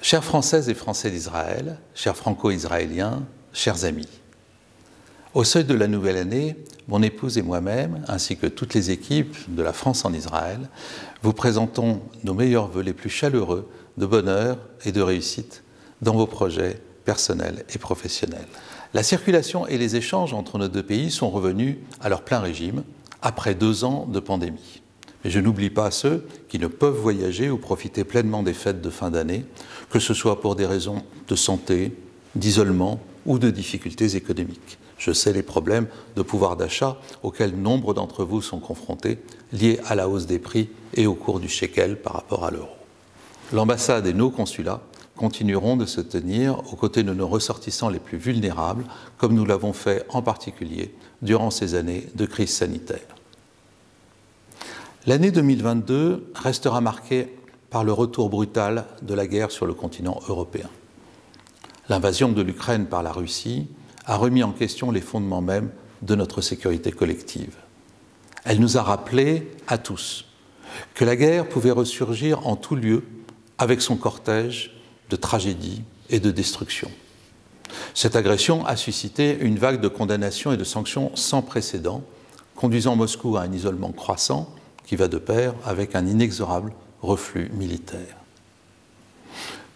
Chères Françaises et Français d'Israël, chers Franco-Israéliens, chers amis, au seuil de la nouvelle année, mon épouse et moi-même, ainsi que toutes les équipes de la France en Israël, vous présentons nos meilleurs vœux les plus chaleureux de bonheur et de réussite dans vos projets personnels et professionnels. La circulation et les échanges entre nos deux pays sont revenus à leur plein régime après 2 ans de pandémie. Mais je n'oublie pas ceux qui ne peuvent voyager ou profiter pleinement des fêtes de fin d'année, que ce soit pour des raisons de santé, d'isolement ou de difficultés économiques. Je sais les problèmes de pouvoir d'achat auxquels nombre d'entre vous sont confrontés, liés à la hausse des prix et au cours du shekel par rapport à l'euro. L'ambassade et nos consulats continueront de se tenir aux côtés de nos ressortissants les plus vulnérables, comme nous l'avons fait en particulier durant ces années de crise sanitaire. L'année 2022 restera marquée par le retour brutal de la guerre sur le continent européen. L'invasion de l'Ukraine par la Russie a remis en question les fondements mêmes de notre sécurité collective. Elle nous a rappelé, à tous, que la guerre pouvait ressurgir en tout lieu avec son cortège de tragédies et de destruction. Cette agression a suscité une vague de condamnations et de sanctions sans précédent, conduisant Moscou à un isolement croissant qui va de pair avec un inexorable reflux militaire.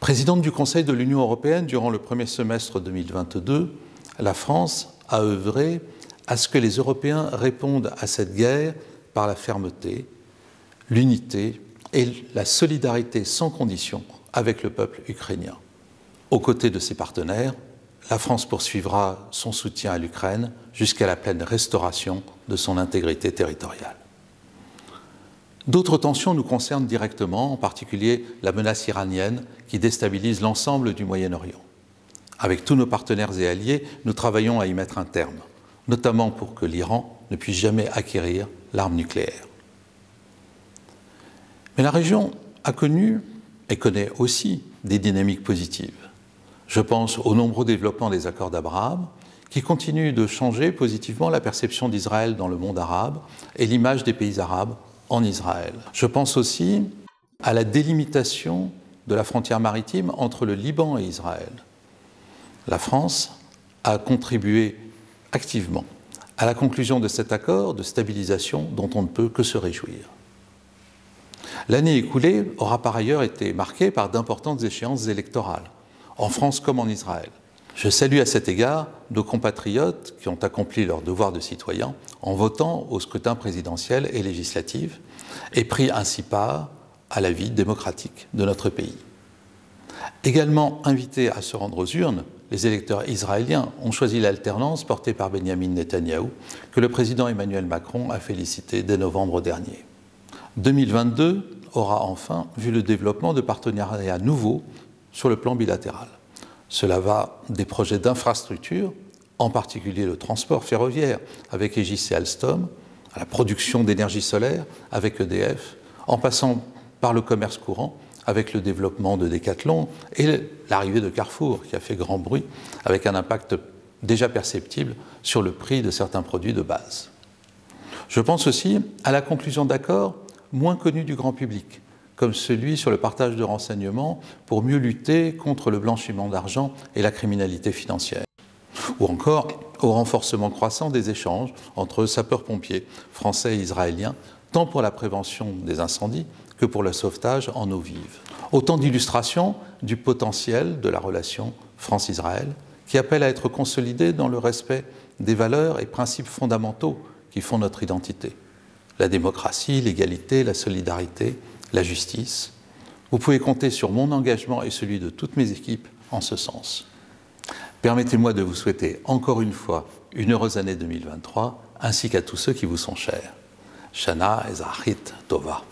Présidente du Conseil de l'Union européenne durant le premier semestre 2022, la France a œuvré à ce que les Européens répondent à cette guerre par la fermeté, l'unité et la solidarité sans condition avec le peuple ukrainien. Aux côtés de ses partenaires, la France poursuivra son soutien à l'Ukraine jusqu'à la pleine restauration de son intégrité territoriale. D'autres tensions nous concernent directement, en particulier la menace iranienne qui déstabilise l'ensemble du Moyen-Orient. Avec tous nos partenaires et alliés, nous travaillons à y mettre un terme, notamment pour que l'Iran ne puisse jamais acquérir l'arme nucléaire. Mais la région a connu et connaît aussi des dynamiques positives. Je pense aux nombreux développements des accords d'Abraham qui continuent de changer positivement la perception d'Israël dans le monde arabe et l'image des pays arabes en Israël. Je pense aussi à la délimitation de la frontière maritime entre le Liban et Israël. La France a contribué activement à la conclusion de cet accord de stabilisation dont on ne peut que se réjouir. L'année écoulée aura par ailleurs été marquée par d'importantes échéances électorales, en France comme en Israël. Je salue à cet égard nos compatriotes qui ont accompli leur devoir de citoyen en votant au scrutin présidentiel et législatif et pris ainsi part à la vie démocratique de notre pays. Également invités à se rendre aux urnes, les électeurs israéliens ont choisi l'alternance portée par Benyamin Netanyahou, que le président Emmanuel Macron a félicité dès novembre dernier. 2022 aura enfin vu le développement de partenariats nouveaux sur le plan bilatéral. Cela va des projets d'infrastructure, en particulier le transport ferroviaire avec Aegis et Alstom, à la production d'énergie solaire avec EDF, en passant par le commerce courant avec le développement de Decathlon et l'arrivée de Carrefour qui a fait grand bruit avec un impact déjà perceptible sur le prix de certains produits de base. Je pense aussi à la conclusion d'accords moins connus du grand public, comme celui sur le partage de renseignements pour mieux lutter contre le blanchiment d'argent et la criminalité financière, ou encore au renforcement croissant des échanges entre sapeurs-pompiers français et israéliens, tant pour la prévention des incendies que pour le sauvetage en eau vive. Autant d'illustrations du potentiel de la relation France-Israël qui appelle à être consolidée dans le respect des valeurs et principes fondamentaux qui font notre identité. La démocratie, l'égalité, la solidarité, la justice. Vous pouvez compter sur mon engagement et celui de toutes mes équipes en ce sens. Permettez-moi de vous souhaiter encore une fois une heureuse année 2023, ainsi qu'à tous ceux qui vous sont chers. Shana Ezrachit Tova.